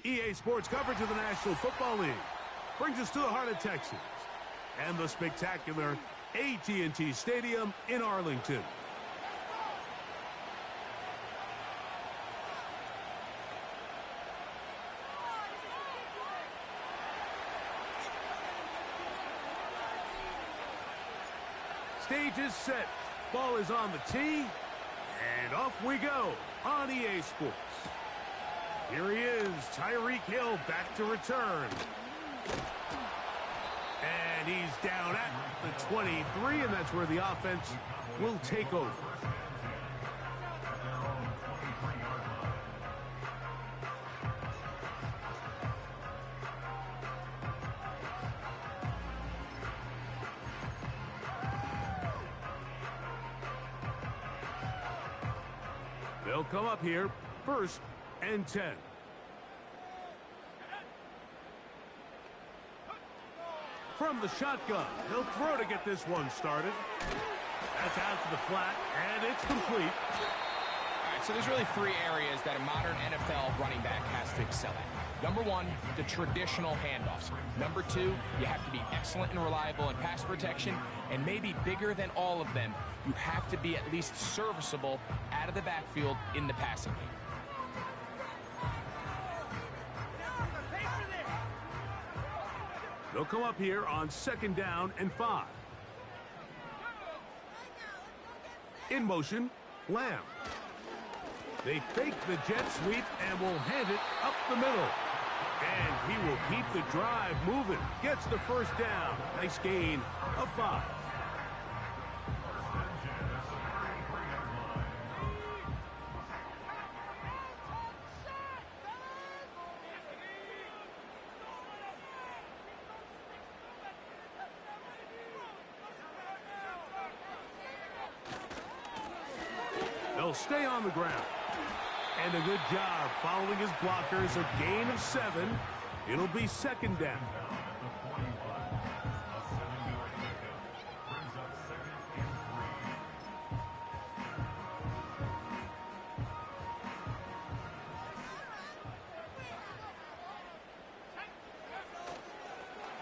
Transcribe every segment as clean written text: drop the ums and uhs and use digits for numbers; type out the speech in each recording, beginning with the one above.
EA Sports coverage of the National Football League brings us to the heart of Texas and the spectacular AT&T Stadium in Arlington. Stage is set, ball is on the tee, and off we go on EA Sports. Here he is, Tyreek Hill back to return. And he's down at the 23, and that's where the offense will take over. They'll come up here, 1st and 10. From the shotgun, he'll throw to get this one started. That's out to the flat, and it's complete. All right, so there's really 3 areas that a modern NFL running back has to excel at. Number 1, the traditional handoffs. Number 2, you have to be excellent and reliable in pass protection, and maybe bigger than all of them, you have to be at least serviceable out of the backfield in the passing game. They'll come up here on 2nd down and 5. In motion, Lamb. They fake the jet sweep and will hand it up the middle. And he will keep the drive moving. Gets the 1st down. Nice gain of 5. They'll stay on the ground. And a good job following his blockers. A gain of 7. It'll be 2nd down.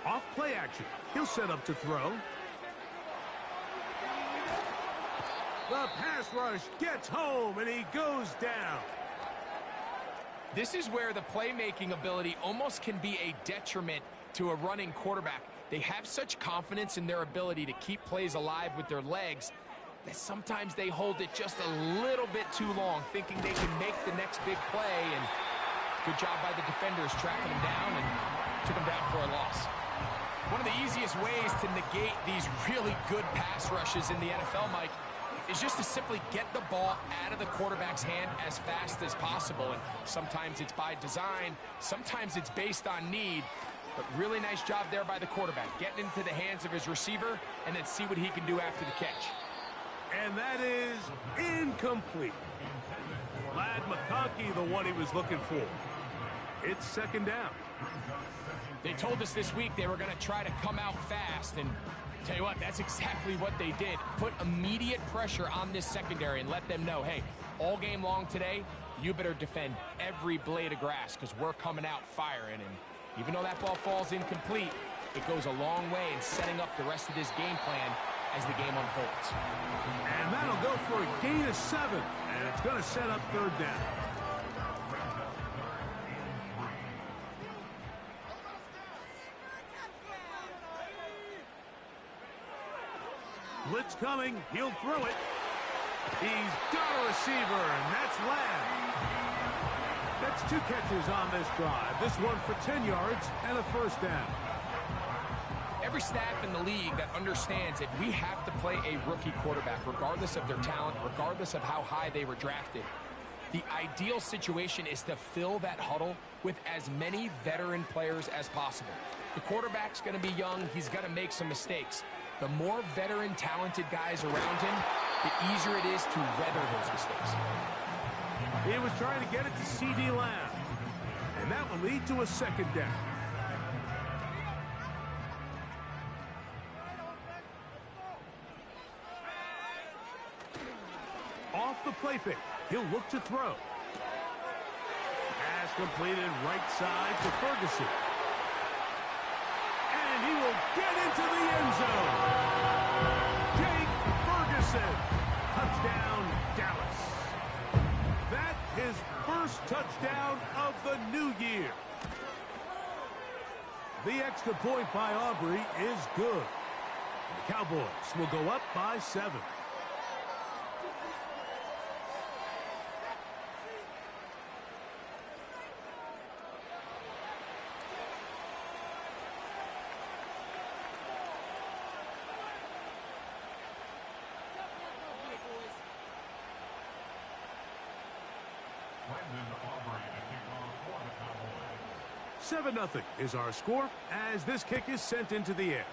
Off play action. He'll set up to throw. The pass rush gets home, and he goes down. This is where the playmaking ability almost can be a detriment to a running quarterback. They have such confidence in their ability to keep plays alive with their legs that sometimes they hold it just a little bit too long, thinking they can make the next big play. And good job by the defenders tracking him down and took him down for a loss. One of the easiest ways to negate these really good pass rushes in the NFL, Mike, is just to simply get the ball out of the quarterback's hand as fast as possible. And sometimes it's by design, sometimes it's based on need. But really nice job there by the quarterback, getting into the hands of his receiver and then see what he can do after the catch. And that is incomplete. Ladd McConkey, the one he was looking for. It's 2nd down. They told us this week they were going to try to come out fast, and tell you what, that's exactly what they did. Put immediate pressure on this secondary and let them know, hey, all game long today, you better defend every blade of grass because we're coming out firing. And even though that ball falls incomplete, it goes a long way in setting up the rest of this game plan as the game unfolds. And that'll go for a gain of 7, and it's going to set up 3rd down. Blitz coming. He'll throw it. He's got a receiver, and that's Ladd. That's 2 catches on this drive. This one for 10 yards and a 1st down. Every staff in the league that understands that we have to play a rookie quarterback, regardless of their talent, regardless of how high they were drafted, The ideal situation is to fill that huddle with as many veteran players as possible. The quarterback's going to be young. He's going to make some mistakes. The more veteran, talented guys around him, the easier it is to weather those mistakes. He was trying to get it to CeeDee Lamb, and that will lead to a second down. Off the play fake, he'll look to throw. Pass completed right side to Ferguson. And he will get into the end zone. Jake Ferguson. Touchdown, Dallas. That his first touchdown of the new year. The extra point by Aubrey is good. The Cowboys will go up by 7. Brandon Aubrey to kick off for the Cowboys. 7-0 is our score as this kick is sent into the air.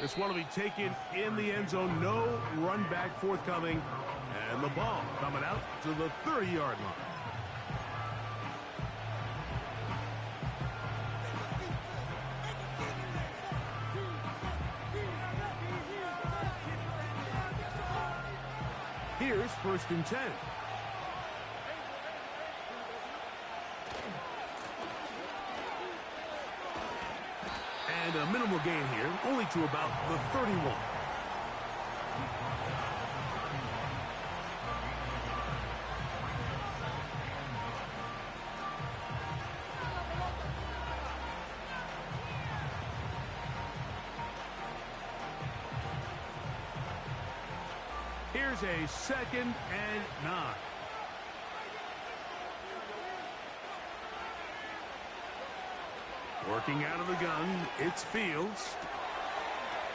This one will be taken in the end zone. No run back forthcoming. And the ball coming out to the 30-yard line. Here's 1st and 10. And a minimal gain here, only to about the 31. Here's a 2nd and 9. Working out of the gun, it's Fields.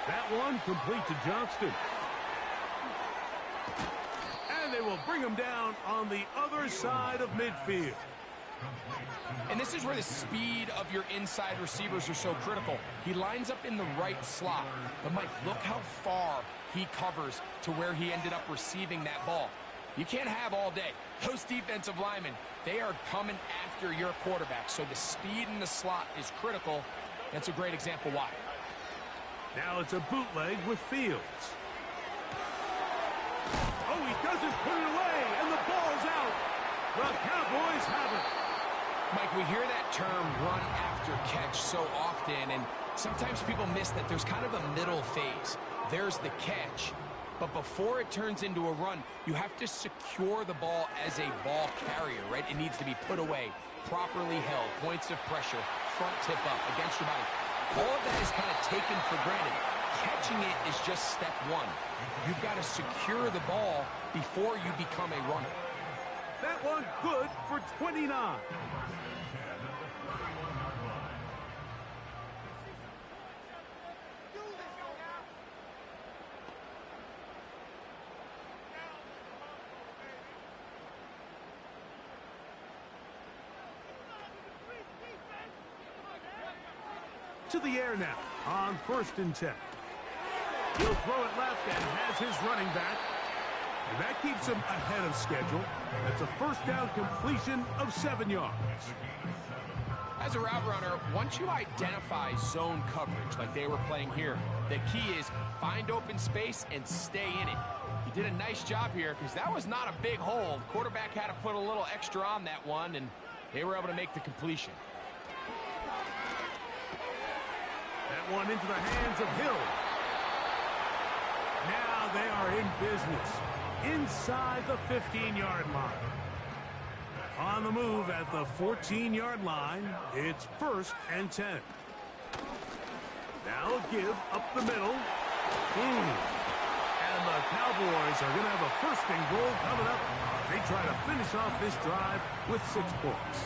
That one complete to Johnston. And they will bring him down on the other side of midfield. And this is where the speed of your inside receivers are so critical. He lines up in the right slot. But, Mike, look how far he covers to where he ended up receiving that ball. You can't have all day. Those defensive linemen, they are coming after your quarterback. So the speed in the slot is critical. That's a great example why. Now it's a bootleg with Fields. Oh, he doesn't put it away, and the ball's out. The Cowboys have it. Mike, we hear that term run after catch so often, and sometimes people miss that there's kind of a middle phase. There's the catch, but before it turns into a run, you have to secure the ball as a ball carrier, right? It needs to be put away, properly held, points of pressure, front tip up against your body. All of that is kind of taken for granted. Catching it is just step one. You've got to secure the ball before you become a runner. That one good for 29. To the air now on 1st and 10. He'll throw it left and has his running back. And that keeps him ahead of schedule. That's a 1st down completion of 7 yards. As a route runner, once you identify zone coverage like they were playing here, the key is find open space and stay in it. He did a nice job here because that was not a big hole. The quarterback had to put a little extra on that one, and they were able to make the completion. That one into the hands of Hill. Now they are in business inside the 15-yard line. On the move at the 14-yard line, it's 1st and 10. Now a give up the middle. And the Cowboys are going to have a 1st and goal coming up. They try to finish off this drive with 6 points.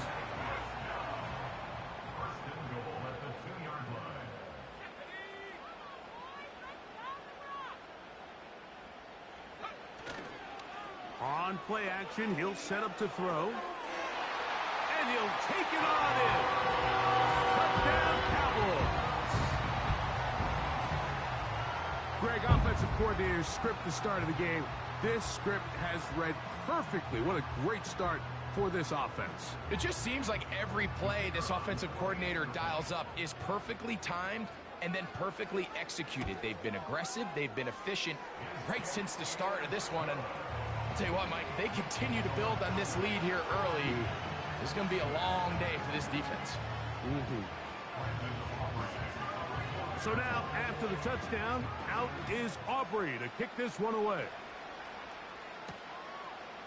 On play action, he'll set up to throw. And he'll take it on in. Touchdown, Cowboys. Greg, offensive coordinator's script the start of the game. This script has read perfectly. What a great start for this offense. It just seems like every play this offensive coordinator dials up is perfectly timed and then perfectly executed. They've been aggressive, they've been efficient right since the start of this one. And I'll tell you what, Mike, they continue to build on this lead here early. This is going to be a long day for this defense. So now, after the touchdown, out is Aubrey to kick this one away.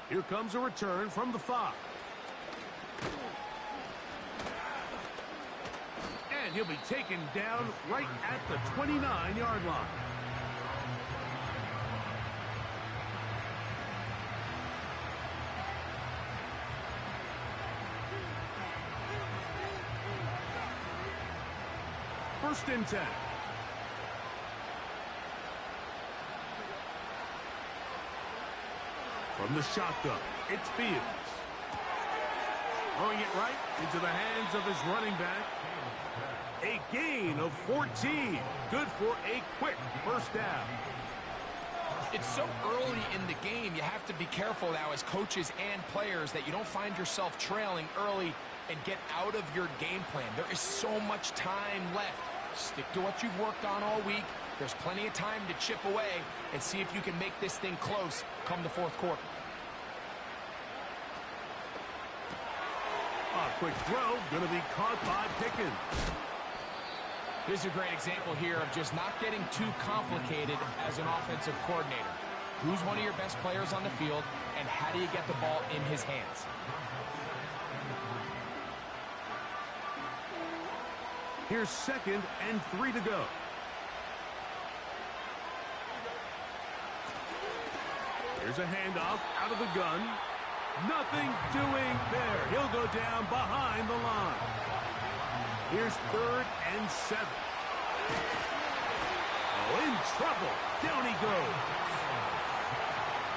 Here comes a return from the 5. And he'll be taken down right at the 29-yard line. First and 10. From the shotgun, it's Fields. Throwing it right into the hands of his running back. A gain of 14. Good for a quick first down. It's so early in the game, you have to be careful now as coaches and players that you don't find yourself trailing early and get out of your game plan. There is so much time left. Stick to what you've worked on all week. There's plenty of time to chip away and see if you can make this thing close come the fourth quarter. A quick throw, going to be caught by Pickens. This is a great example here of just not getting too complicated as an offensive coordinator. Who's one of your best players on the field, and how do you get the ball in his hands? Here's 2nd and 3 to go. Here's a handoff out of the gun. Nothing doing there. He'll go down behind the line. Here's 3rd and 7. Oh, in trouble. Down he goes.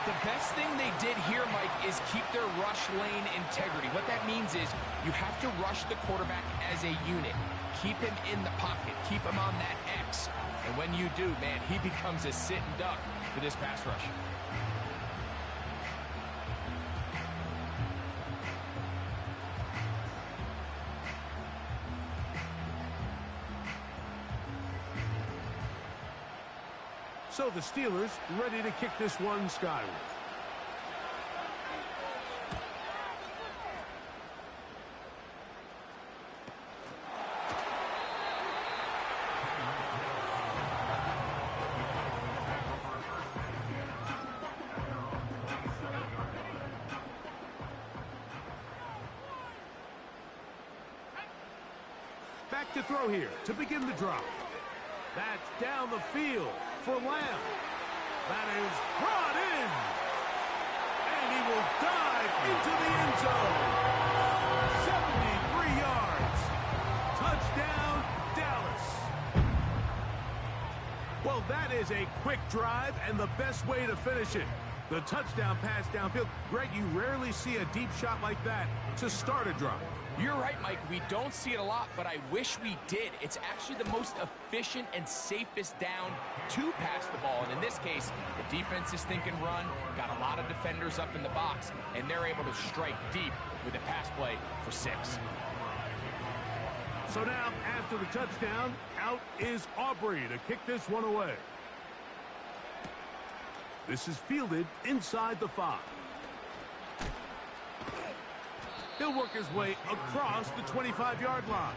The best thing they did here, Mike, is keep their rush lane integrity. What that means is you have to rush the quarterback as a unit. Keep him in the pocket. Keep him on that X. And when you do, man, he becomes a sitting duck for this pass rush. So the Steelers ready to kick this one skyward. Back to throw here to begin the drive. That's down the field for Lamb. That is brought in. And he will dive into the end zone. 73 yards. Touchdown, Dallas. Well, that is a quick drive and the best way to finish it. The touchdown pass downfield. Greg, you rarely see a deep shot like that to start a drive. You're right, Mike. We don't see it a lot, but I wish we did. It's actually the most efficient and safest down to pass the ball. And in this case, the defense is thinking run, got a lot of defenders up in the box, and they're able to strike deep with a pass play for 6. So now, after the touchdown, out is Aubrey to kick this one away. This is fielded inside the 5. He'll work his way across the 25-yard line.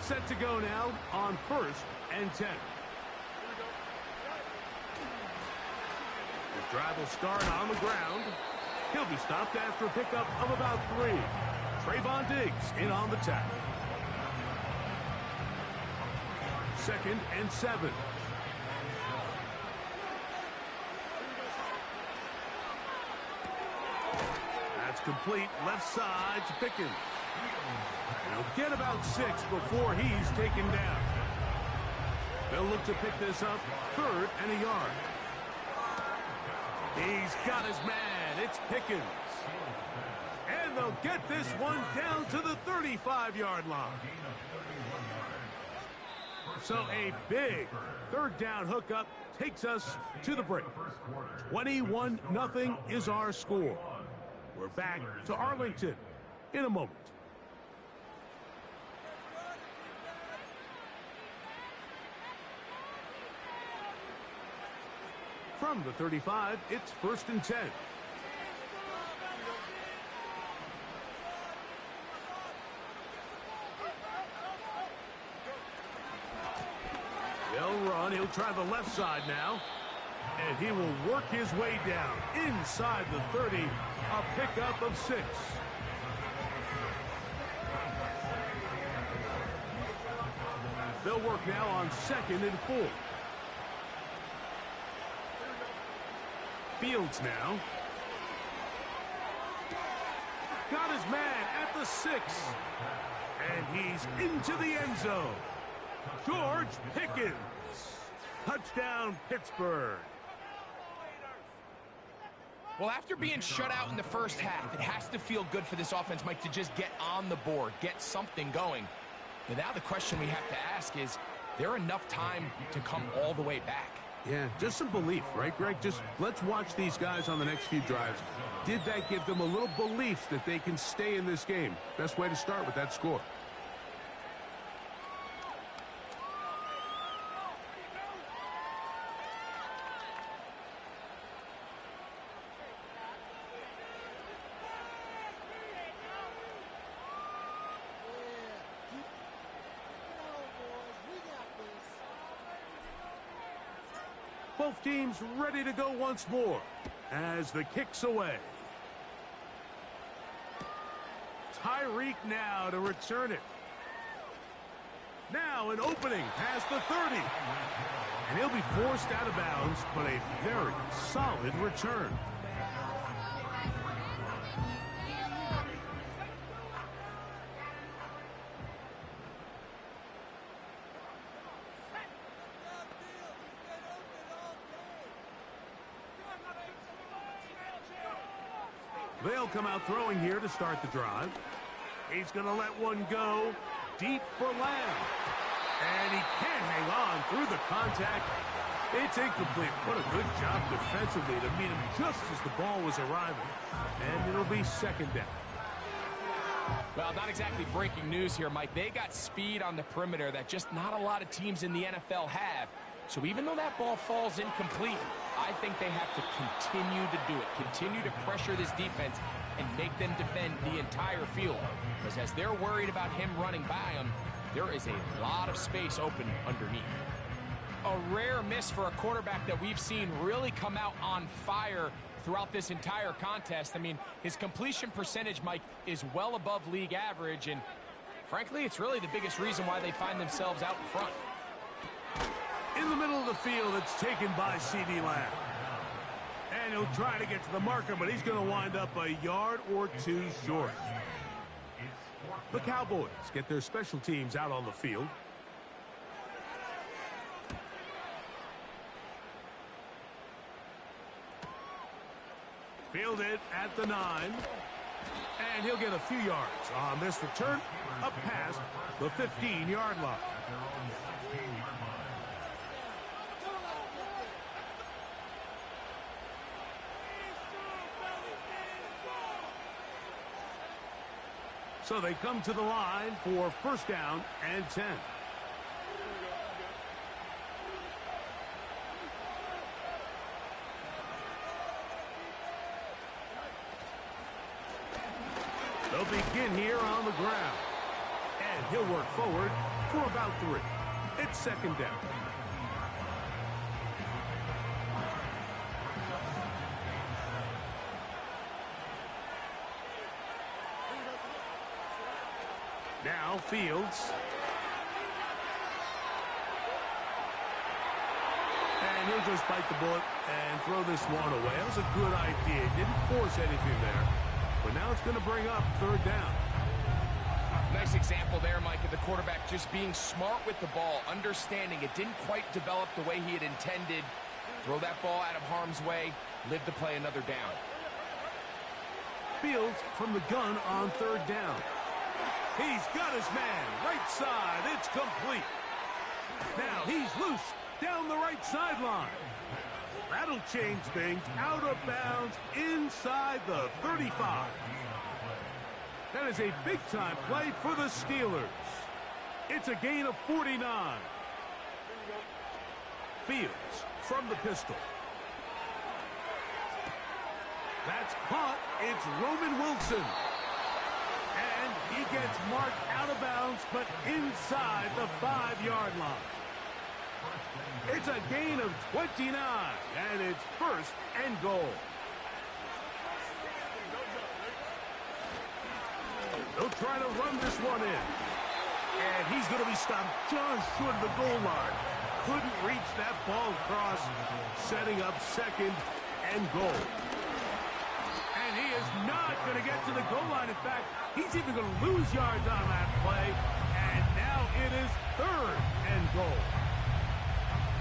Set to go now on 1st and 10. The drive will start on the ground. He'll be stopped after a pickup of about 3. Trayvon Diggs in on the tackle. 2nd and 7. It's complete left side to Pickens. And he'll get about 6 before he's taken down. They'll look to pick this up 3rd and a yard. He's got his man. It's Pickens. And they'll get this one down to the 35-yard line. So a big 3rd down hookup takes us to the break. 21-0 is our score. We're back to Arlington in a moment. From the 35, it's 1st and 10. They'll run. He'll try the left side now. And he will work his way down inside the 30. A pickup of 6. They'll work now on 2nd and 4. Fields now. Got his man at the 6. And he's into the end zone. George Pickens. Touchdown, Pittsburgh. Well, after being shut out in the first half, it has to feel good for this offense, Mike, to just get on the board, get something going. But now the question we have to ask is there enough time to come all the way back? Yeah, just some belief, right, Greg? Just let's watch these guys on the next few drives. Did that give them a little belief that they can stay in this game? Best way to start with that score. Both teams ready to go once more as the kick's away. Tyreek now to return it. Now an opening past the 30. And he'll be forced out of bounds, but a very solid return. They'll come out throwing here to start the drive. He's going to let one go deep for Lamb. And he can't hang on through the contact. It's incomplete. What a good job defensively to meet him just as the ball was arriving. And it'll be 2nd down. Well, not exactly breaking news here, Mike. They got speed on the perimeter that just not a lot of teams in the NFL have. So even though that ball falls incomplete, I think they have to continue to do it. Continue to pressure this defense and make them defend the entire field. Because as they're worried about him running by them, there is a lot of space open underneath. A rare miss for a quarterback that we've seen really come out on fire throughout this entire contest. I mean, his completion percentage, Mike, is well above league average. And frankly, it's really the biggest reason why they find themselves out in front. In the middle of the field, it's taken by C.D. Lamb. And he'll try to get to the marker, but he's going to wind up a yard or 2 short. The Cowboys get their special teams out on the field. Fielded at the 9. And he'll get a few yards on this return up past the 15-yard line. So they come to the line for 1st down and 10. They'll begin here on the ground. And he'll work forward for about 3. It's 2nd down. Now Fields. And he'll just bite the bullet and throw this one away. That was a good idea. Didn't force anything there. But now it's going to bring up third down. Nice example there, Mike, of the quarterback just being smart with the ball, understanding it didn't quite develop the way he had intended. Throw that ball out of harm's way, live to play another down. Fields from the gun on third down. He's got his man, right side, it's complete. Now he's loose down the right sideline. That'll change things, out of bounds, inside the 35. That is a big-time play for the Steelers. It's a gain of 49. Fields from the pistol. That's caught. It's Roman Wilson. And he gets marked out of bounds, but inside the 5-yard line. It's a gain of 29, and it's first and goal. They'll try to run this one in. And he's going to be stopped just short of the goal line. Couldn't reach that ball across, setting up second and goal. And he is not going to get to the goal line. In fact, he's even going to lose yards on that play. And now it is third and goal.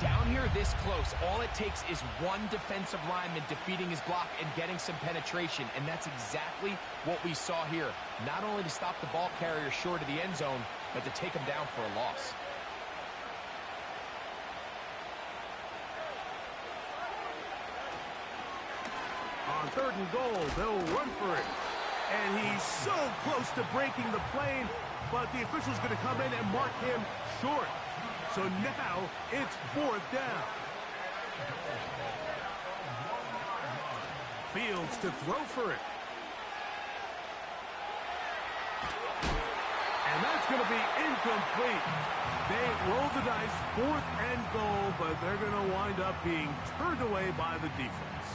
Down here this close, all it takes is one defensive lineman defeating his block and getting some penetration, and that's exactly what we saw here. Not only to stop the ball carrier short of the end zone, but to take him down for a loss. On third and goal, they'll run for it. And he's so close to breaking the plane, but the official's going to come in and mark him short. So now it's fourth down. Fields to throw for it. And that's going to be incomplete. They roll the dice, fourth and goal, but they're going to wind up being turned away by the defense.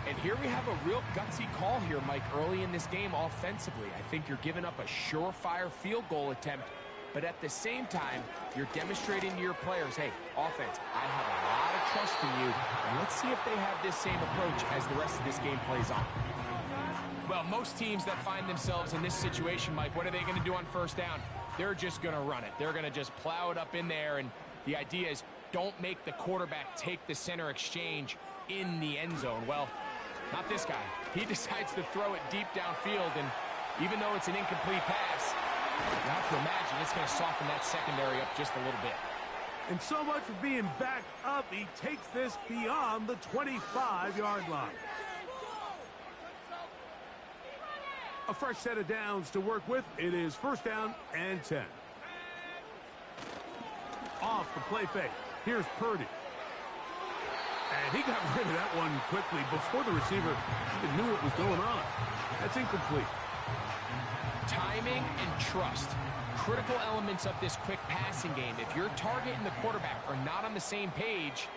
And here we have a real gutsy call here, Mike, early in this game offensively. I think you're giving up a surefire field goal attempt, but at the same time, you're demonstrating to your players, hey, offense, I have a lot of trust in you, and let's see if they have this same approach as the rest of this game plays on. Well, most teams that find themselves in this situation, Mike, what are they going to do on first down? They're just going to run it. They're going to just plow it up in there, and the idea is don't make the quarterback take the center exchange in the end zone. Well, not this guy. He decides to throw it deep downfield, and even though it's an incomplete pass, you have to imagine it's going to soften that secondary up just a little bit. And so much for being backed up, he takes this beyond the 25-yard line. A fresh set of downs to work with. It is first down and 10. Off the play fake. Here's Purdy. And he got rid of that one quickly before the receiver even knew what was going on. That's incomplete. Timing and trust, critical elements of this quick passing game. If your target and the quarterback are not on the same page,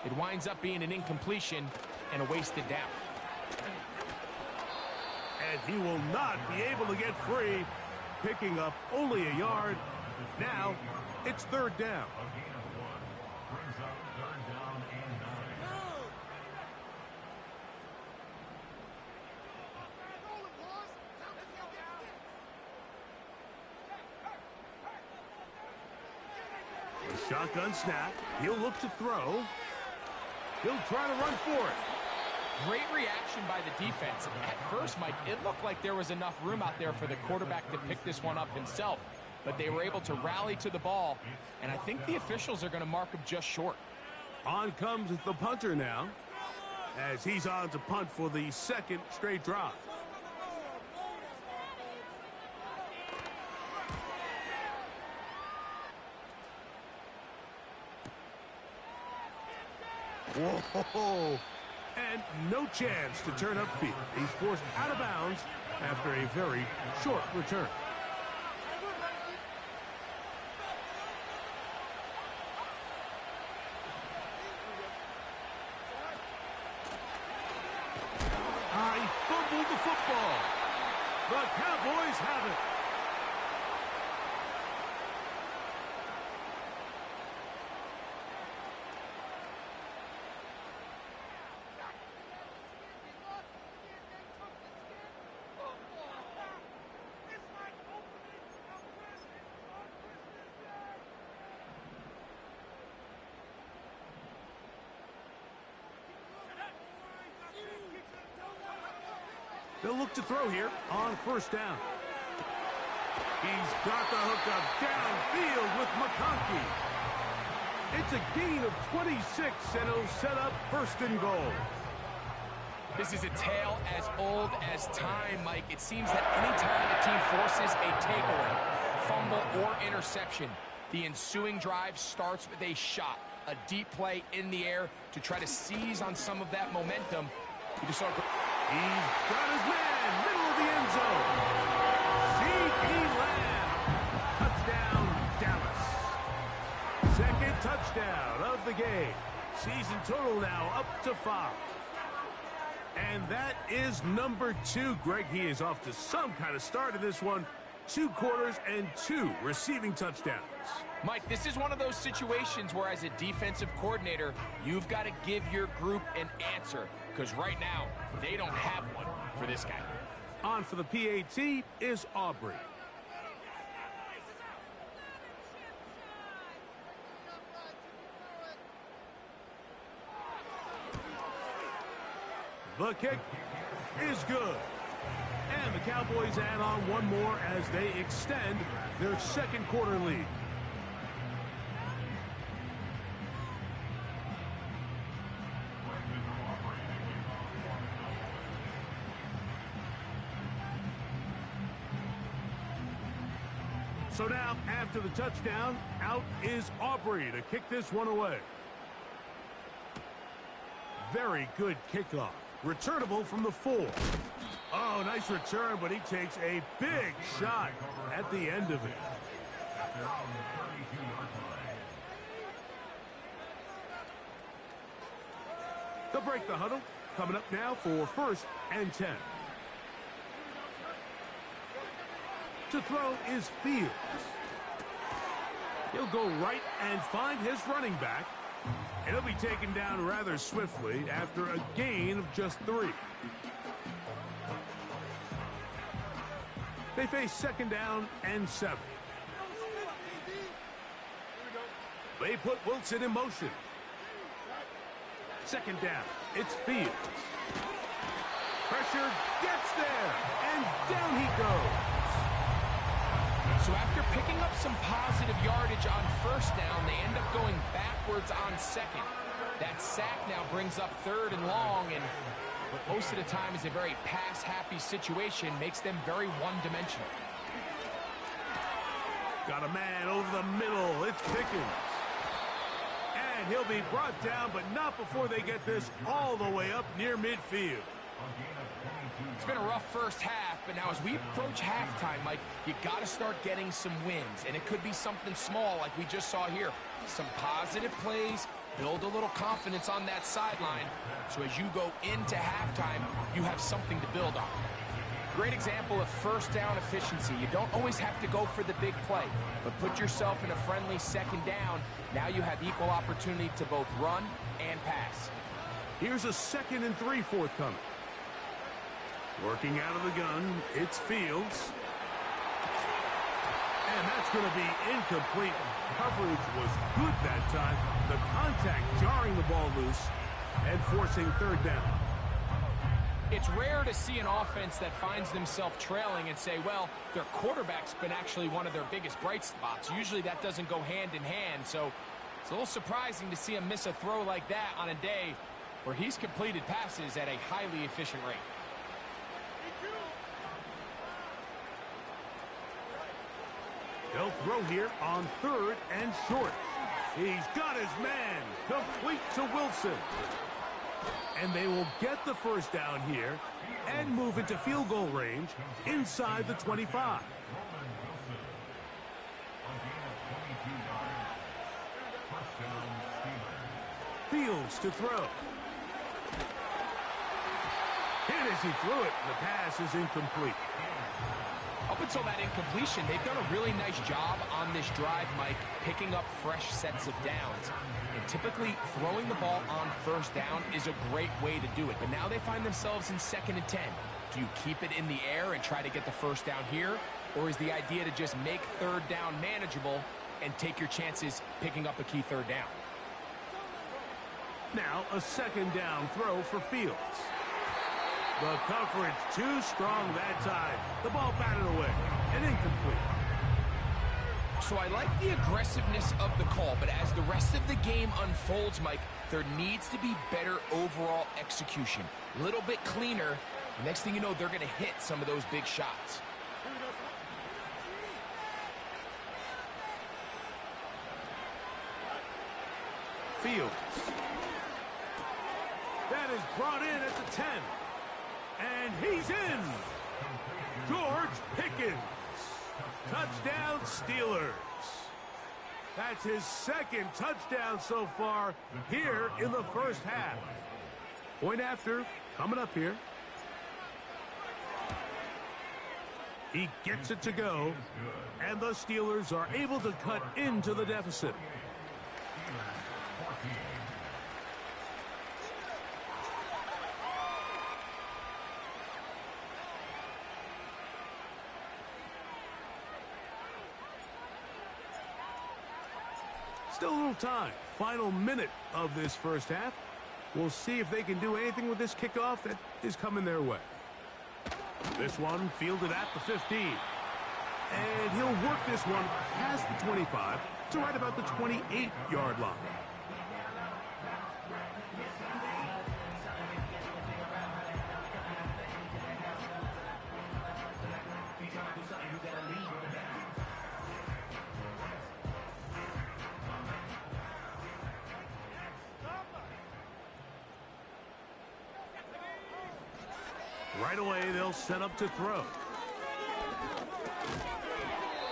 it winds up being an incompletion and a wasted down. And he will not be able to get free, picking up only a yard. Now it's third down. Shotgun snap. He'll look to throw. He'll try to run for it. Great reaction by the defense. At first, Mike, it looked like there was enough room out there for the quarterback to pick this one up himself. But they were able to rally to the ball, and I think the officials are going to mark him just short. On comes the punter now, as he's on to punt for the second straight drive. Whoa! And no chance to turn upfield. He's forced out of bounds after a very short return. He fumbled the football. The Cowboys have it. They'll look to throw here on first down. He's got the hookup downfield with McConkey. It's a gain of 26, and he'll set up first and goal. This is a tale as old as time, Mike. It seems that any time a team forces a takeaway, fumble, or interception, the ensuing drive starts with a shot, a deep play in the air to try to seize on some of that momentum. You just saw. He's got his man, middle of the end zone. CeeDee Lamb, touchdown, Dallas. Second touchdown of the game. Season total now up to 5. And that is number 2. Greg, he is off to some kind of start in this one. 2 quarters and 2 receiving touchdowns. Mike, this is one of those situations where as a defensive coordinator, you've got to give your group an answer. Because right now, they don't have one for this guy. On for the PAT is Aubrey. The kick is good. And the Cowboys add on one more as they extend their second quarter lead. So now, after the touchdown, out is Aubrey to kick this one away. Very good kickoff. Returnable from the 4. Oh, nice return, but he takes a big shot at the end of it. They'll break the huddle. Coming up now for first and 10. To throw is Fields. He'll go right and find his running back. And he'll be taken down rather swiftly after a gain of just 3. They face second down and 7. They put Wilson in motion. Second down, it's Fields. Pressure gets there, and down he goes. So after picking up some positive yardage on first down, they end up going backwards on second. That sack now brings up third and long, and what most of the time is a very pass-happy situation makes them very one-dimensional. Got a man over the middle. It's Pickens. And he'll be brought down, but not before they get this all the way up near midfield. It's been a rough first half, but now as we approach halftime, Mike, you got to start getting some wins. And it could be something small like we just saw here. Some positive plays, build a little confidence on that sideline. So as you go into halftime, you have something to build on. Great example of first down efficiency. You don't always have to go for the big play, but put yourself in a friendly second down. Now you have equal opportunity to both run and pass. Here's a 2nd and 3 forthcoming. Working out of the gun, it's Fields. And that's going to be incomplete. Coverage was good that time. The contact jarring the ball loose and forcing third down. It's rare to see an offense that finds themselves trailing and say, well, their quarterback's been actually one of their biggest bright spots. Usually that doesn't go hand in hand, so it's a little surprising to see him miss a throw like that on a day where he's completed passes at a highly efficient rate. They'll throw here on 3rd and short. He's got his man, complete to Wilson. And they will get the first down here and move into field goal range inside the 25. Fields to throw. Hit as he threw it. The pass is incomplete. Up until that incompletion, they've done a really nice job on this drive, Mike, picking up fresh sets of downs. And typically, throwing the ball on first down is a great way to do it. But now they find themselves in 2nd and 10. Do you keep it in the air and try to get the first down here? Or is the idea to just make third down manageable and take your chances picking up a key third down? Now a 2nd down throw for Fields. The coverage too strong that time. The ball batted away and incomplete. So I like the aggressiveness of the call, but as the rest of the game unfolds, Mike, there needs to be better overall execution. A little bit cleaner. The next thing you know, they're going to hit some of those big shots. Fields. That is brought in at the 10. And he's in. George Pickens. Touchdown, Steelers. That's his second touchdown so far here in the first half. Point after, coming up here. He gets it to go, and the Steelers are able to cut into the deficit. Still a little time. Final minute of this first half. We'll see if they can do anything with this kickoff that is coming their way. This one fielded at the 15. And he'll work this one past the 25 to right about the 28-yard line. Right away, they'll set up to throw.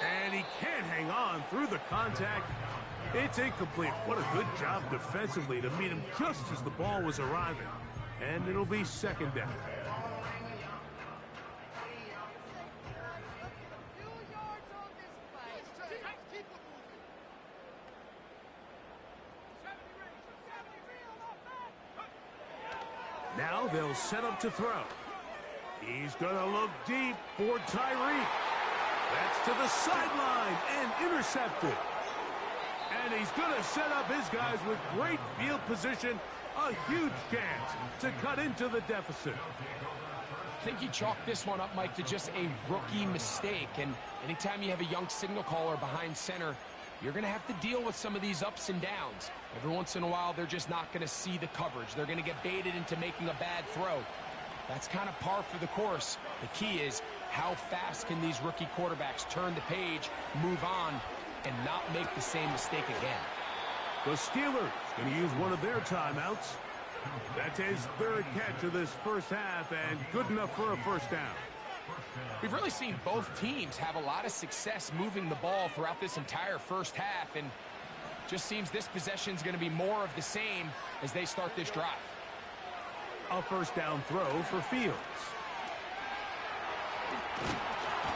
And he can't hang on through the contact. It's incomplete. What a good job defensively to meet him just as the ball was arriving. And it'll be second down. Now they'll set up to throw. He's going to look deep for Tyreek. That's to the sideline and intercepted. And he's going to set up his guys with great field position. A huge chance to cut into the deficit. I think you chalk this one up, Mike, to just a rookie mistake. And anytime you have a young signal caller behind center, you're going to have to deal with some of these ups and downs. Every once in a while, they're just not going to see the coverage. They're going to get baited into making a bad throw. That's kind of par for the course. The key is how fast can these rookie quarterbacks turn the page, move on, and not make the same mistake again. The Steelers going to use one of their timeouts. That's his third catch of this first half, and good enough for a first down. We've really seen both teams have a lot of success moving the ball throughout this entire first half, and just seems this possession is going to be more of the same as they start this drive. A first down throw for Fields.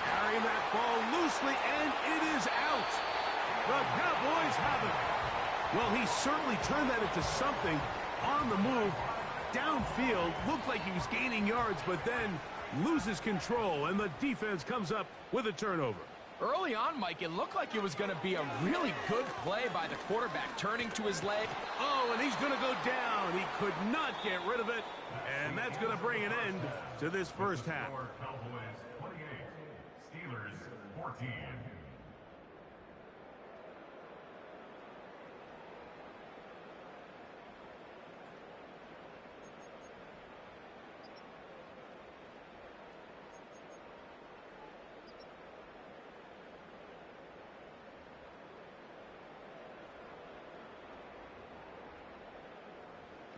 Carrying that ball loosely, and it is out. The Cowboys have it. Well, he certainly turned that into something on the move. Downfield, looked like he was gaining yards, but then loses control, and the defense comes up with a turnover. Early on, Mike, it looked like it was going to be a really good play by the quarterback, turning to his leg. Oh, and he's going to go down. He could not get rid of it, and that's going to bring an end to this first half. Cowboys 28, Steelers 14.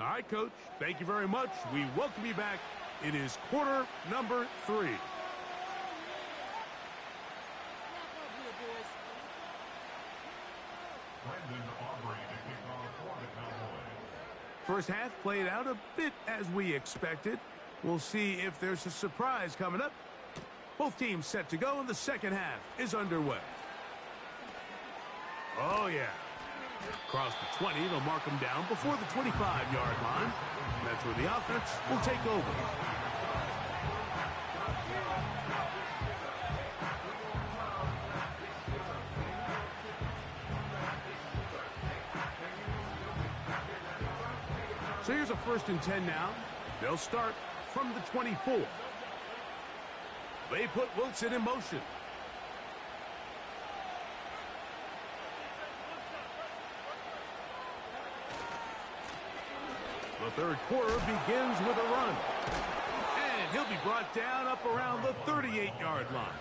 All right, Coach, thank you very much. We welcome you back. It is quarter number 3. Brendan Aubrey to kick off for the Cowboys. First half played out a bit as we expected. We'll see if there's a surprise coming up. Both teams set to go, and the second half is underway. Oh, yeah. Across the 20, they'll mark them down before the 25-yard line. That's where the offense will take over. So here's a 1st and 10 now. They'll start from the 24. They put Wilson in motion. The third quarter begins with a run. And he'll be brought down up around the 38-yard line.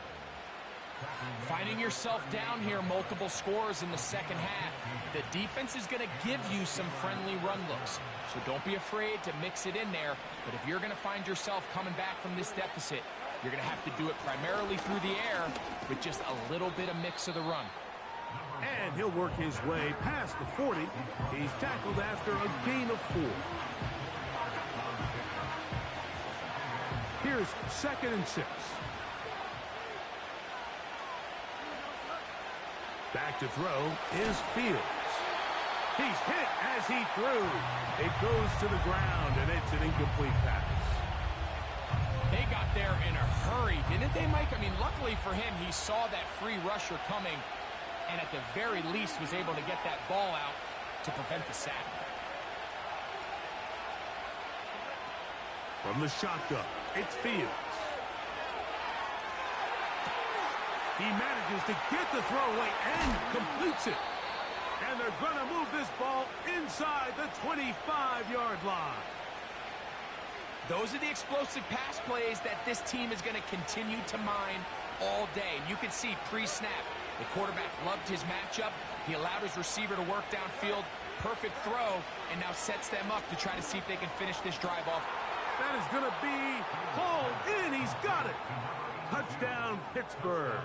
Finding yourself down here, multiple scores in the second half. The defense is going to give you some friendly run looks, so don't be afraid to mix it in there. But if you're going to find yourself coming back from this deficit, you're going to have to do it primarily through the air with just a little bit of mix of the run. And he'll work his way past the 40. He's tackled after a gain of 4. Here's 2nd and 6. Back to throw is Fields. He's hit as he threw. It goes to the ground, and it's an incomplete pass. They got there in a hurry, didn't they, Mike? I mean, luckily for him, he saw that free rusher coming, and at the very least was able to get that ball out to prevent the sack. From the shotgun, it's Fields. He manages to get the throw away and completes it. And they're going to move this ball inside the 25-yard line. Those are the explosive pass plays that this team is going to continue to mine all day. And you can see pre-snap, the quarterback loved his matchup. He allowed his receiver to work downfield. Perfect throw, and now sets them up to try to see if they can finish this drive off. That is going to be hauled in. He's got it. Touchdown, Pittsburgh.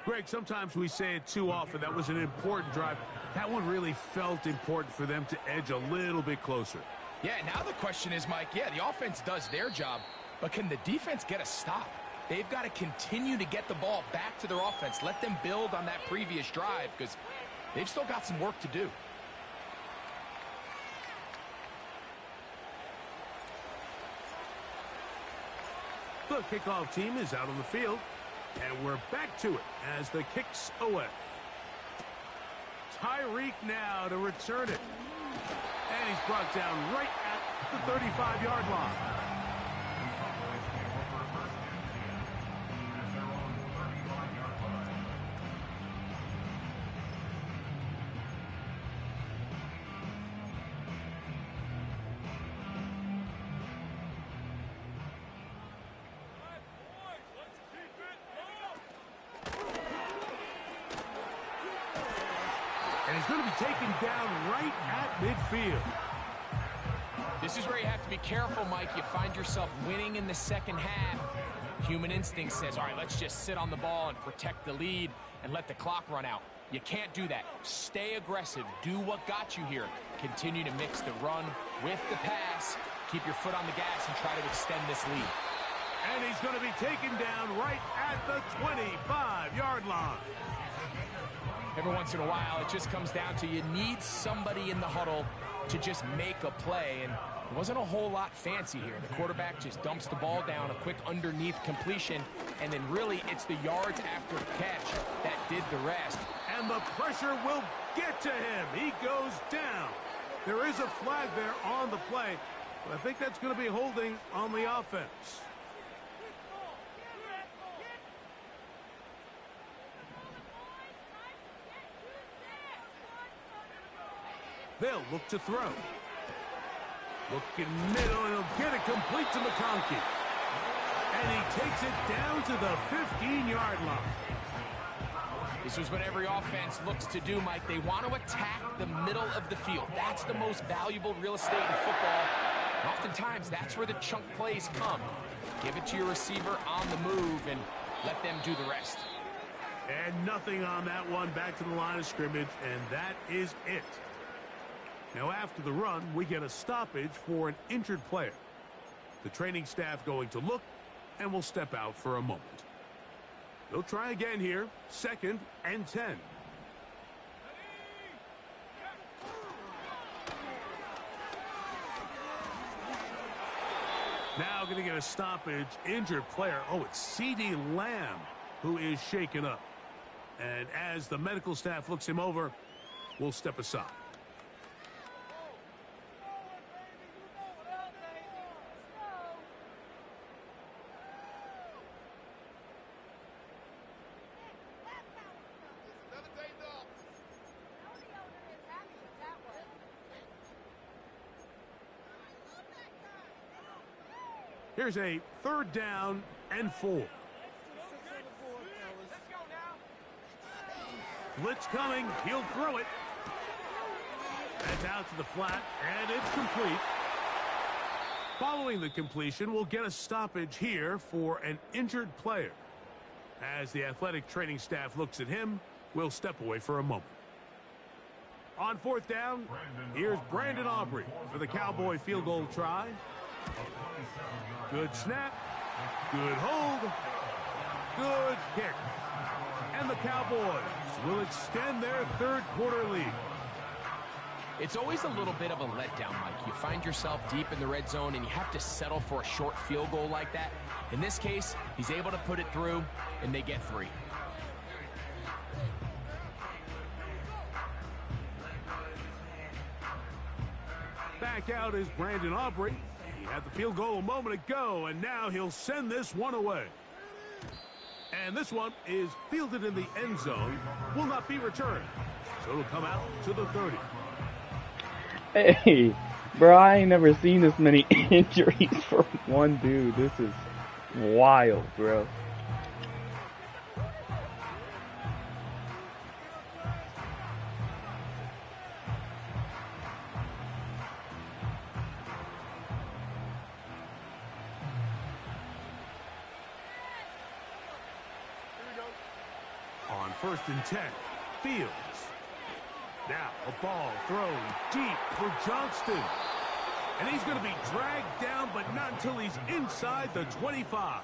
Greg, sometimes we say it too often. That was an important drive. That one really felt important for them to edge a little bit closer. Yeah, now the question is, Mike, yeah, the offense does their job, but can the defense get a stop? They've got to continue to get the ball back to their offense. Let them build on that previous drive because they've still got some work to do. The kickoff team is out on the field, and we're back to it as the kick's away. Tyreek now to return it. And he's brought down right at the 35-yard line. And he's going to be taken down right at midfield. This is where you have to be careful, Mike. You find yourself winning in the second half. Human instinct says, all right, let's just sit on the ball and protect the lead and let the clock run out. You can't do that. Stay aggressive. Do what got you here. Continue to mix the run with the pass. Keep your foot on the gas and try to extend this lead. And he's going to be taken down right at the 25-yard line. Every once in a while, it just comes down to you need somebody in the huddle to just make a play, and it wasn't a whole lot fancy here. The quarterback just dumps the ball down, a quick underneath completion, and then really it's the yards after catch that did the rest. And the pressure will get to him. He goes down. There is a flag there on the play, but I think that's going to be holding on the offense. They'll look to throw. Looking middle, and he'll get it complete to McConkey. And he takes it down to the 15-yard line. This is what every offense looks to do, Mike. They want to attack the middle of the field. That's the most valuable real estate in football. And oftentimes, that's where the chunk plays come. Give it to your receiver on the move and let them do the rest. And nothing on that one, back to the line of scrimmage, and that is it. Now, after the run, we get a stoppage for an injured player. The training staff going to look, and will step out for a moment. They'll try again here, 2nd and 10. Now going to get a stoppage, injured player. Oh, it's CeeDee Lamb who is shaken up. And as the medical staff looks him over, we'll step aside. Here's a 3rd down and 4. Blitz coming. He'll throw it. That's out to the flat, and it's complete. Following the completion, we'll get a stoppage here for an injured player. As the athletic training staff looks at him, we'll step away for a moment. On 4th down, here's Brandon Aubrey for the Cowboy field goal try. Good snap. Good hold. Good kick. And the Cowboys will extend their 3rd quarter lead. It's always a little bit of a letdown, Mike. You find yourself deep in the red zone and you have to settle for a short field goal like that. In this case, he's able to put it through, and they get 3. Back out is Brandon Aubrey. He had the field goal a moment ago, and now he'll send this one away. And this one is fielded in the end zone, will not be returned. So it'll come out to the 30. Hey, bro, I ain't never seen this many injuries from one dude. This is wild, bro. On 1st and 10, Fields. Now a ball thrown deep for Johnston. And he's going to be dragged down, but not until he's inside the 25.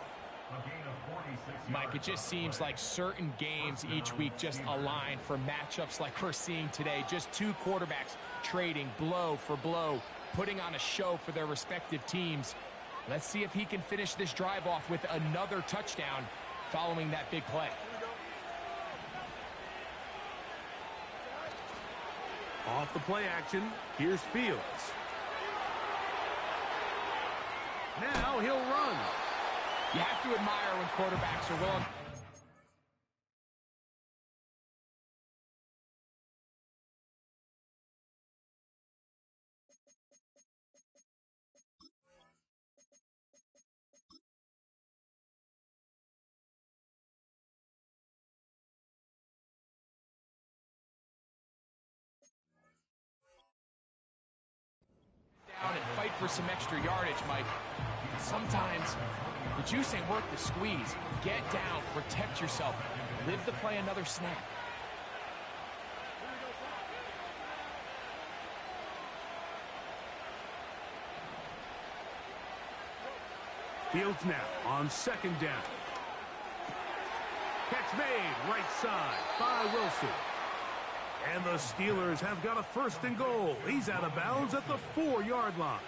Mike, it just seems like certain games each week just align for matchups like we're seeing today. Just 2 quarterbacks trading blow for blow, putting on a show for their respective teams. Let's see if he can finish this drive off with another touchdown following that big play. Off the play action, here's Fields. Now he'll run. You have to admire when quarterbacks are willing. Down and fight for some extra yardage, Mike. Sometimes the juice ain't worth the squeeze. Get down, protect yourself, live to play another snap. Fields now on 2nd down. Catch made right side by Wilson. And the Steelers have got a 1st and goal. He's out of bounds at the 4-yard line.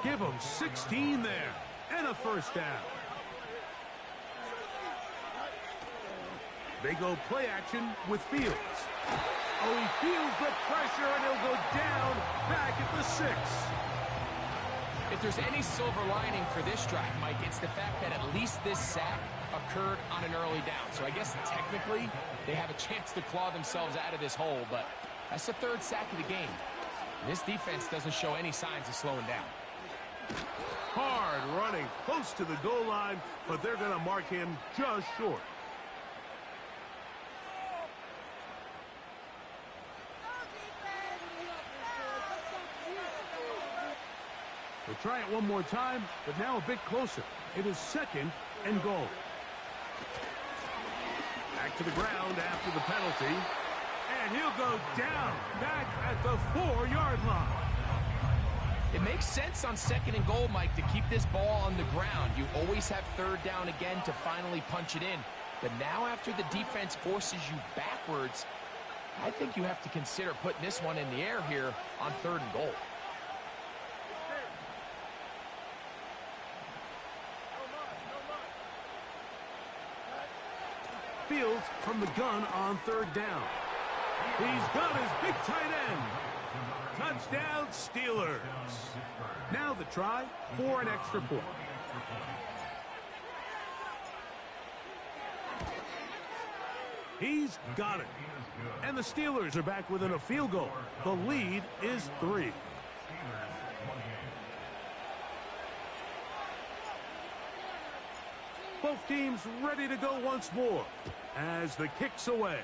Give him 16 there and a 1st down. They go play action with Fields. Oh, he feels the pressure, and he'll go down back at the 6. If there's any silver lining for this drive, Mike, it's the fact that at least this sack occurred on an early down. So I guess technically they have a chance to claw themselves out of this hole, but that's the 3rd sack of the game. This defense doesn't show any signs of slowing down. Hard running close to the goal line, but they're going to mark him just short. We'll try it one more time, but now a bit closer. It is 2nd and goal. Back to the ground after the penalty. And he'll go down back at the 4-yard line. It makes sense on 2nd and goal, Mike, to keep this ball on the ground. You always have 3rd down again to finally punch it in. But now after the defense forces you backwards, I think you have to consider putting this one in the air here on 3rd and goal. Fields from the gun on 3rd down. He's got his big tight end. Touchdown, Steelers. Now the try for an extra point. He's got it. And the Steelers are back within a field goal. The lead is 3. Both teams ready to go once more as the kick's away.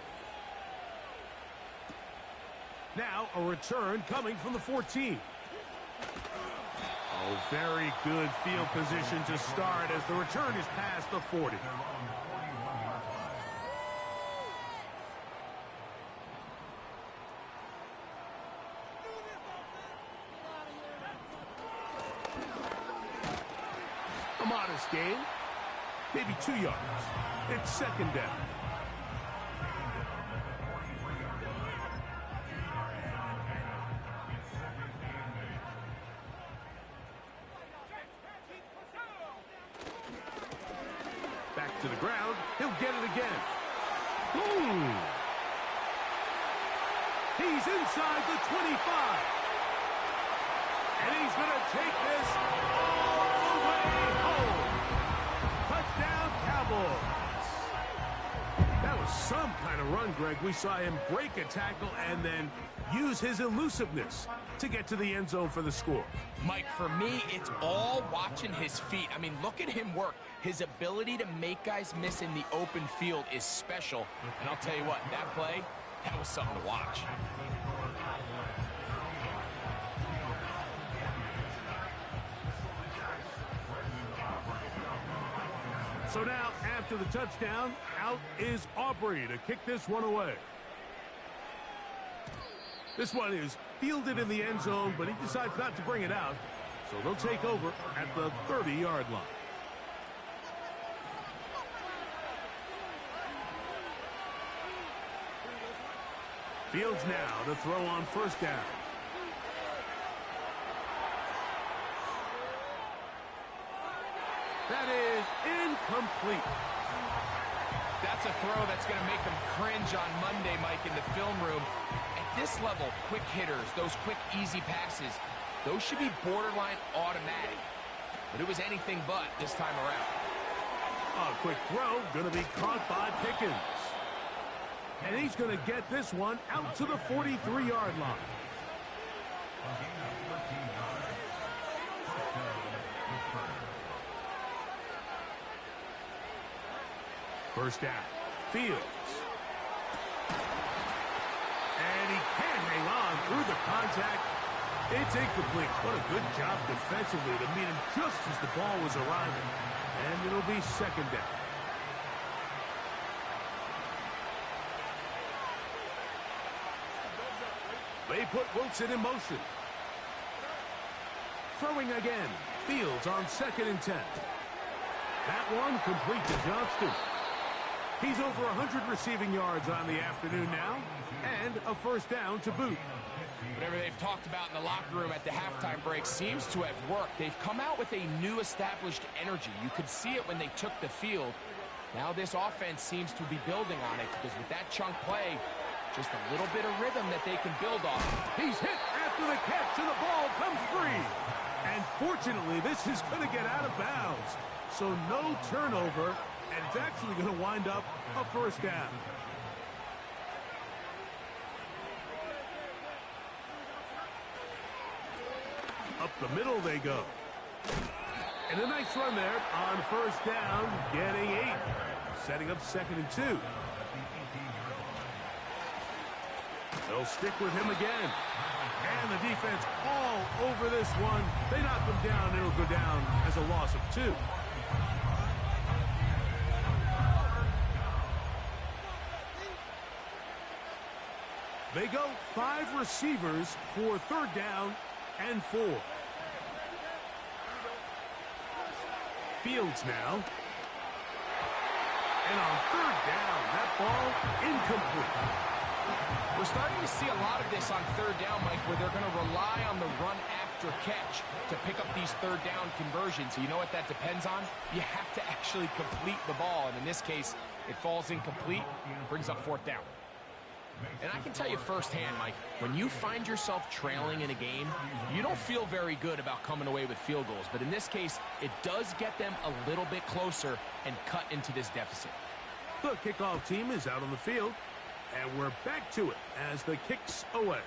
Now a return coming from the 14. Oh, very good field position to start as the return is past the 40. A modest gain, maybe 2 yards. It's second down. Back to the ground. He'll get it again. He's inside the 25. And he's going to take this all the way home. Touchdown, Cowboys. That was some kind of run, Greg. We saw him break a tackle and then use his elusiveness to get to the end zone for the score. Mike, for me, it's all watching his feet. I mean, look at him work. His ability to make guys miss in the open field is special. And I'll tell you what, that play, that was something to watch. So now, after the touchdown, out is Aubrey to kick this one away. This one is fielded in the end zone, but he decides not to bring it out. So they'll take over at the 30-yard line. Fields now to throw on first down. That is incomplete. That's a throw that's going to make them cringe on Monday, Mike, in the film room. At this level, quick hitters, those quick, easy passes, those should be borderline automatic. But it was anything but this time around. A quick throw going to be caught by Pickens. And he's going to get this one out to the 43-yard line. First down. Fields. And he can't hang on through the contact. It's incomplete. What a good job defensively to meet him just as the ball was arriving. And it'll be second down. They put Wilson in motion. Throwing again. Fields on 2nd and 10. That one complete to Johnston. He's over 100 receiving yards on the afternoon now, and a first down to boot. Whatever they've talked about in the locker room at the halftime break seems to have worked. They've come out with a new established energy. You could see it when they took the field. Now this offense seems to be building on it because with that chunk play, just a little bit of rhythm that they can build off. He's hit after the catch, and the ball comes free. And fortunately, this is going to get out of bounds. So no turnover, and it's actually going to wind up a first down. Up the middle they go. And a nice run there on first down, getting 8. Setting up 2nd and 2. They'll stick with him again. And the defense all over this one. They knock him down. It'll go down as a loss of 2. They go 5 receivers for 3rd down and 4. Fields now. And on 3rd down, that ball incomplete. We're starting to see a lot of this on 3rd down, Mike, where they're going to rely on the run after catch to pick up these 3rd down conversions. So you know what that depends on? You have to actually complete the ball. And in this case, it falls incomplete, brings up 4th down. And I can tell you firsthand, Mike, when you find yourself trailing in a game, you don't feel very good about coming away with field goals. But in this case, it does get them a little bit closer and cut into this deficit. The kickoff team is out on the field, and we're back to it as the kick's away.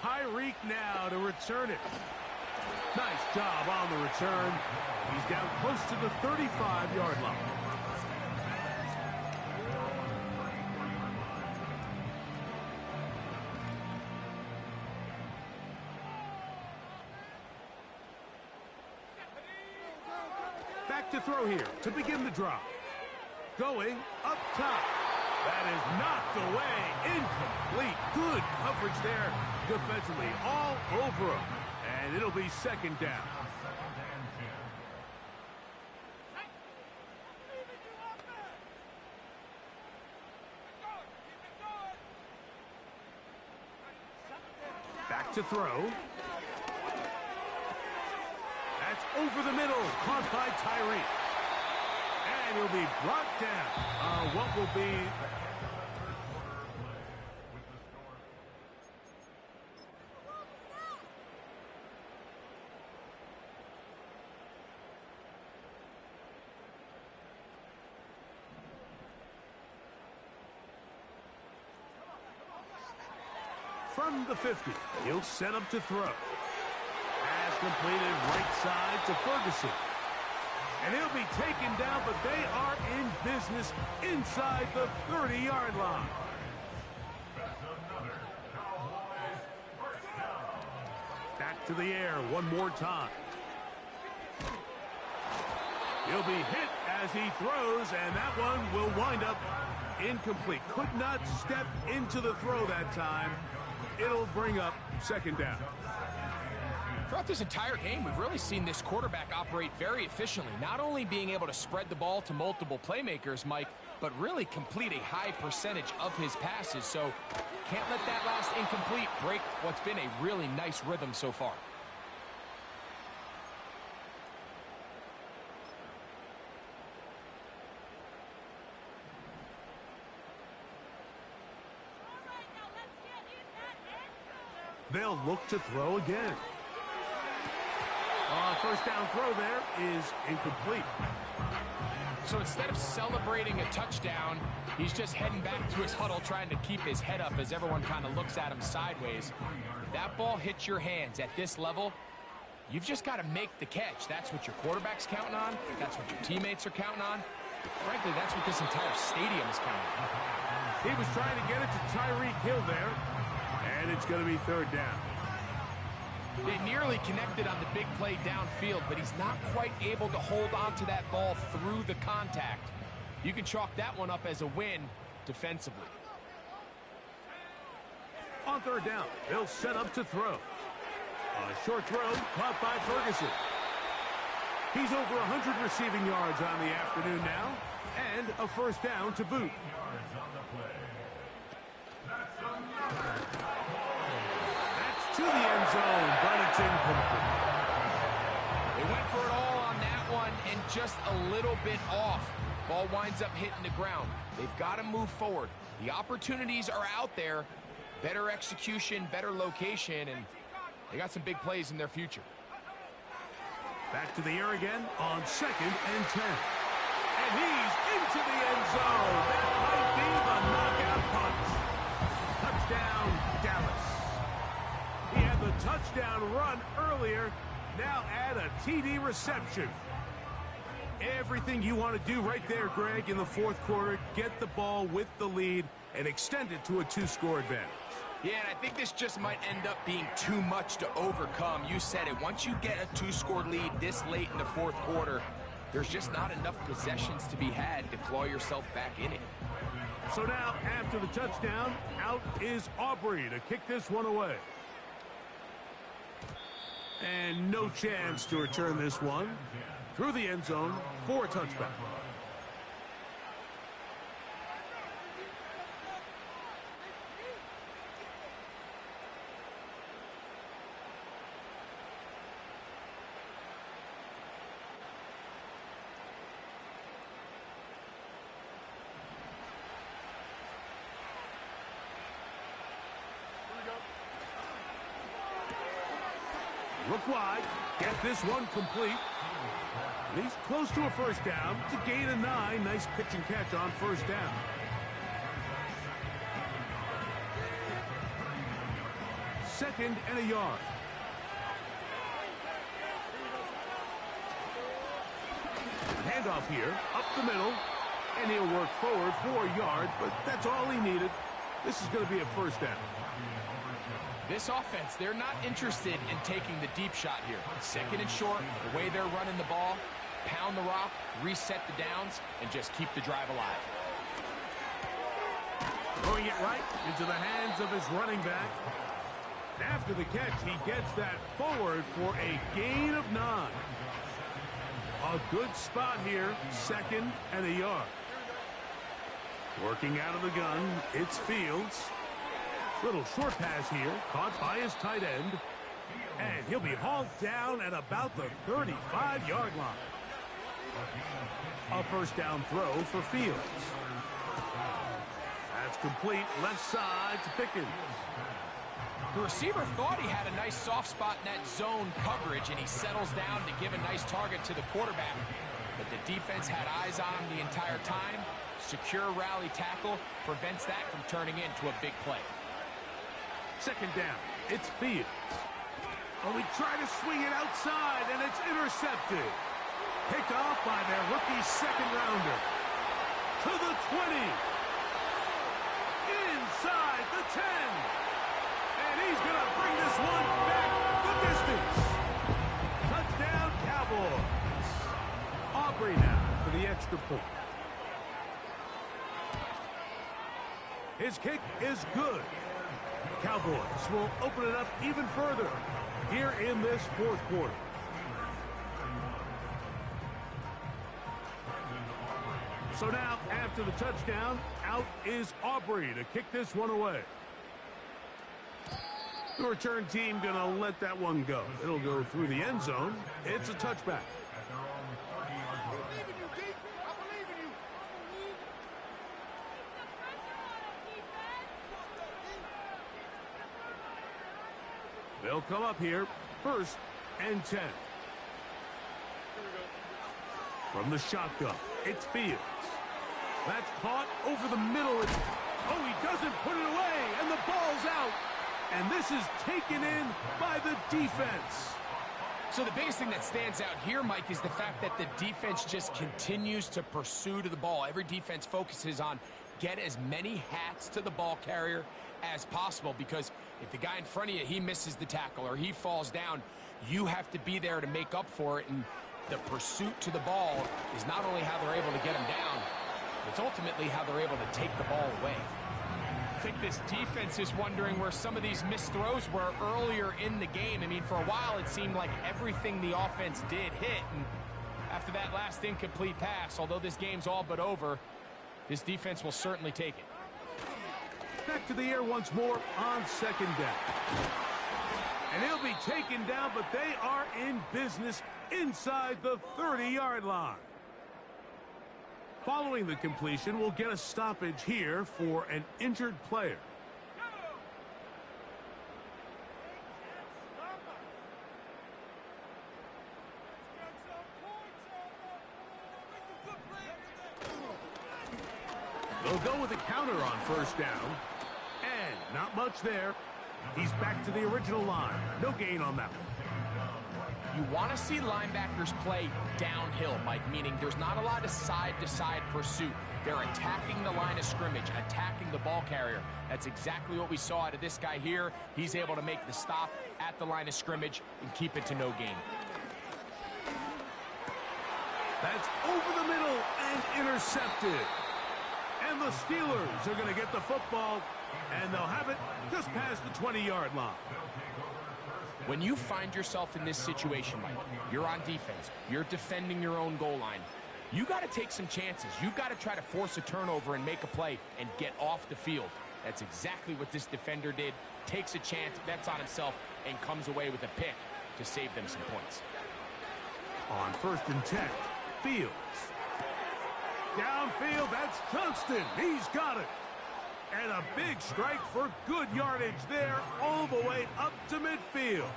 Tyreek now to return it. Nice job on the return. He's down close to the 35-yard line. Back to throw here to begin the drive. Going up top. That is knocked away. Incomplete. Good coverage there defensively. All over him. And it'll be second down. Back to throw. That's over the middle. Caught by Tyree. And he'll be brought down. What will be... From the 50, he'll set up to throw. Pass completed right side to Ferguson. And he'll be taken down, but they are in business inside the 30-yard line. Back to the air one more time. He'll be hit as he throws, and that one will wind up incomplete. Could not step into the throw that time. It'll bring up second down. Throughout this entire game, we've really seen this quarterback operate very efficiently, not only being able to spread the ball to multiple playmakers, Mike, but really complete a high percentage of his passes. So can't let that last incomplete break what's been a really nice rhythm so far. They'll look to throw again. First down throw there is incomplete. So instead of celebrating a touchdown, he's just heading back to his huddle trying to keep his head up as everyone kind of looks at him sideways. If that ball hits your hands at this level, you've just got to make the catch. That's what your quarterback's counting on. That's what your teammates are counting on. Frankly, that's what this entire stadium is counting on. He was trying to get it to Tyreek Hill there, and it's going to be third down. They nearly connected on the big play downfield, but he's not quite able to hold on to that ball through the contact. You can chalk that one up as a win defensively. On third down, they'll set up to throw. A short throw caught by Ferguson. He's over 100 receiving yards on the afternoon now, and a first down to boot. To the end zone, but it's incomplete. They went for it all on that one and just a little bit off. Ball winds up hitting the ground. They've got to move forward. The opportunities are out there. Better execution, better location, and they got some big plays in their future. Back to the air again on 2nd and 10. And he's into the end zone. That might be the knockout punch. Touchdown, Dallas. He had the touchdown run earlier. Now add a TD reception. Everything you want to do right there, Greg, in the fourth quarter. Get the ball with the lead and extend it to a 2-score advantage. Yeah, and I think this just might end up being too much to overcome. You said it. Once you get a 2-score lead this late in the fourth quarter, there's just not enough possessions to be had to claw yourself back in it. So now, after the touchdown, out is Aubrey to kick this one away. And no chance to return this one through the end zone for a touchback. Look wide, get this one complete. And he's close to a first down. It's a gain of 9. Nice pitch and catch on first down. Second and a yard. handoff here, up the middle, and he'll work forward for a yard, but that's all he needed. This is going to be a first down. This offense, they're not interested in taking the deep shot here. Second and short, the way they're running the ball, pound the rock, reset the downs, and just keep the drive alive. Throwing it right into the hands of his running back. And after the catch, he gets that forward for a gain of 9. A good spot here, second and a yard. Working out of the gun, it's Fields. Little short pass here, caught by his tight end. And he'll be hauled down at about the 35-yard line. A first down throw for Fields. That's complete, left side to Pickens. The receiver thought he had a nice soft spot in that zone coverage, and he settles down to give a nice target to the quarterback. But the defense had eyes on him the entire time. Secure rally tackle prevents that from turning into a big play. Second down, it's Fields. Oh, he tried to swing it outside, and it's intercepted. Picked off by their rookie second-rounder. To the 20. Inside the 10. And he's going to bring this one back the distance. Touchdown, Cowboys. Aubrey now for the extra point. His kick is good. The Cowboys will open it up even further here in this fourth quarter. So now, after the touchdown, out is Aubrey to kick this one away. The return team going to let that one go. It'll go through the end zone. It's a touchback. They'll come up here, first and 10. From the shotgun, it's Fields. That's caught over the middle. Oh, he doesn't put it away, and the ball's out. And this is taken in by the defense. So the biggest thing that stands out here, Mike, is the fact that the defense just continues to pursue to the ball. Every defense focuses on get as many hats to the ball carrier as possible, because if the guy in front of you, he misses the tackle or he falls down, you have to be there to make up for it. And the pursuit to the ball is not only how they're able to get him down, it's ultimately how they're able to take the ball away. I think this defense is wondering where some of these missed throws were earlier in the game. I mean, for a while it seemed like everything the offense did hit, and after that last incomplete pass, although this game's all but over, this defense will certainly take it. Back to the air once more on second down. And he'll be taken down, but they are in business inside the 30-yard line. Following the completion, we'll get a stoppage here for an injured player. They'll go with a counter on first down. And not much there. He's back to the original line. No gain on that one. You want to see linebackers play downhill, Mike, meaning there's not a lot of side-to-side pursuit. They're attacking the line of scrimmage, attacking the ball carrier. That's exactly what we saw out of this guy here. He's able to make the stop at the line of scrimmage and keep it to no gain. That's over the middle and intercepted. And the Steelers are going to get the football, and they'll have it just past the 20-yard line. When you find yourself in this situation, Mike, you're on defense, you're defending your own goal line, you got to take some chances. You've got to try to force a turnover and make a play and get off the field. That's exactly what this defender did. Takes a chance, bets on himself, and comes away with a pick to save them some points. On first and 10, Fields. Downfield, that's Johnston. He's got it. And a big strike for good yardage there all the way up to midfield.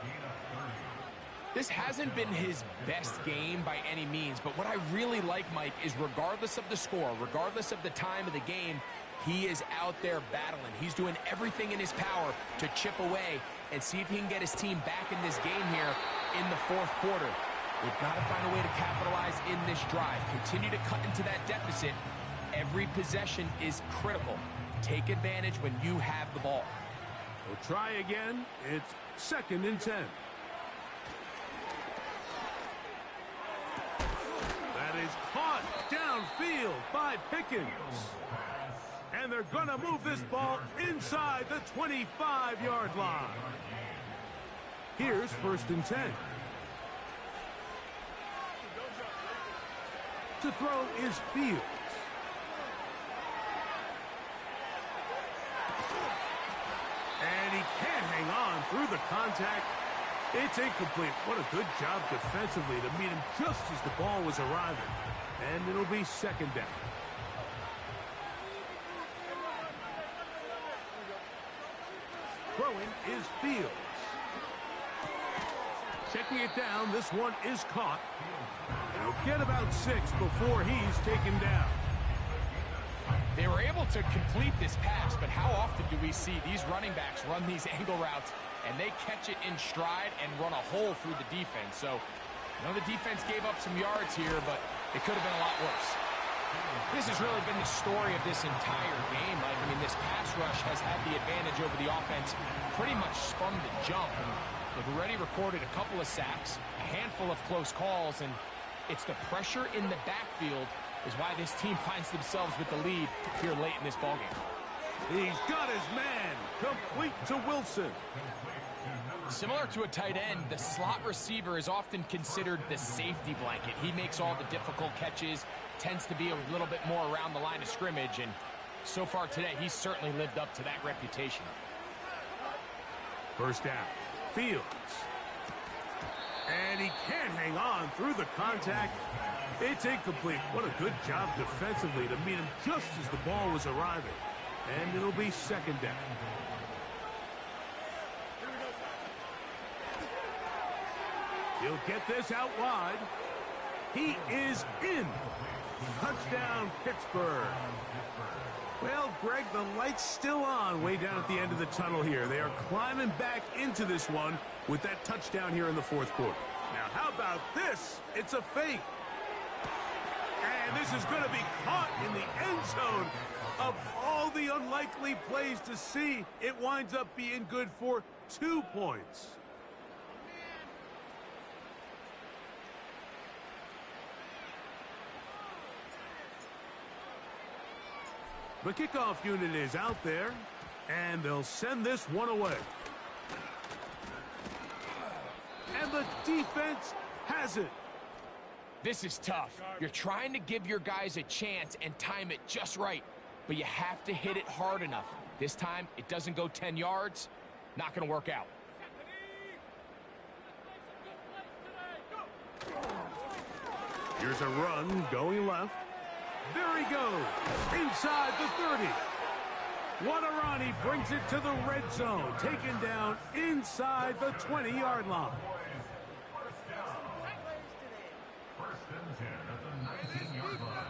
This hasn't been his best game by any means, but what I really like, Mike, is regardless of the score, regardless of the time of the game, he is out there battling. He's doing everything in his power to chip away and see if he can get his team back in this game here in the fourth quarter. They've got to find a way to capitalize in this drive. Continue to cut into that deficit. Every possession is critical. Take advantage when you have the ball. We'll try again. It's 2nd and 10. That is caught downfield by Pickens. And they're going to move this ball inside the 25-yard line. Here's 1st and 10. To throw is Fields. And he can't hang on through the contact. It's incomplete. What a good job defensively to meet him just as the ball was arriving. And it'll be 2nd down. Throwing is Fields. Checking it down, this one is caught. He'll get about 6 before he's taken down. They were able to complete this pass, but how often do we see these running backs run these angle routes and they catch it in stride and run a hole through the defense? So, the defense gave up some yards here, but it could have been a lot worse. This has really been the story of this entire game. This pass rush has had the advantage over the offense pretty much from the jump. And they've already recorded a couple of sacks, a handful of close calls, and it's the pressure in the backfield is why this team finds themselves with the lead here late in this ballgame. He's got his man, complete to Wilson. Similar to a tight end, the slot receiver is often considered the safety blanket. He makes all the difficult catches, tends to be a little bit more around the line of scrimmage, and so far today, he's certainly lived up to that reputation. 1st down, Fields. And he can't hang on through the contact. It's incomplete. What a good job defensively to meet him just as the ball was arriving. And it'll be 2nd down. He'll get this out wide. He is in. Touchdown, Pittsburgh. Well, Greg, the light's still on way down at the end of the tunnel here. They are climbing back into this one with that touchdown here in the 4th quarter. Now, how about this? It's a fake. And this is going to be caught in the end zone. Of all the unlikely plays to see, it winds up being good for 2 points. The kickoff unit is out there, and they'll send this one away. And the defense has it. This is tough. You're trying to give your guys a chance and time it just right, but you have to hit it hard enough. This time, it doesn't go 10 yards. Not going to work out. Here's a run going left. There he goes, inside the 30. Wadarani brings it to the red zone, taken down inside the 20-yard line. 1st and 10 at the 19-yard line.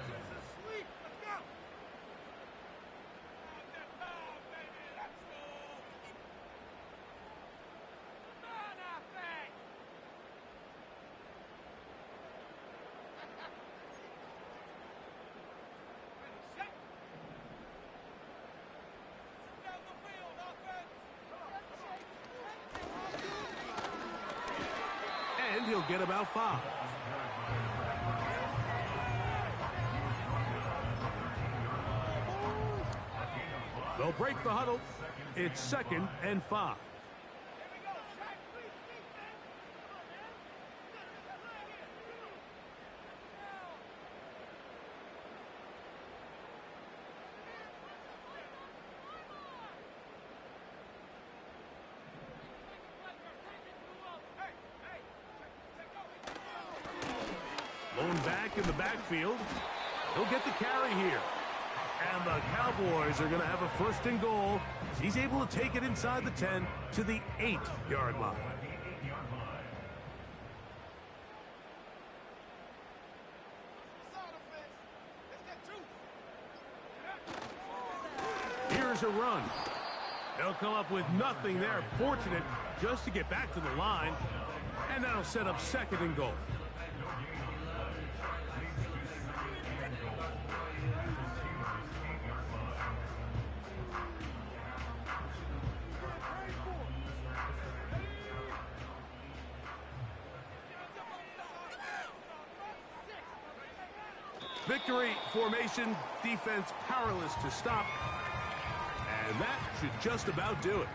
And he'll get about 5. They'll break the huddle. It's 2nd and 5. Lone back in the backfield. He'll get the carry here. And the Cowboys are going to have a 1st and goal. He's able to take it inside the 10 to the 8-yard line. Here's a run. They'll come up with nothing there. Fortunate just to get back to the line. And that'll set up 2nd and goal. Victory formation, defense powerless to stop. And that should just about do it.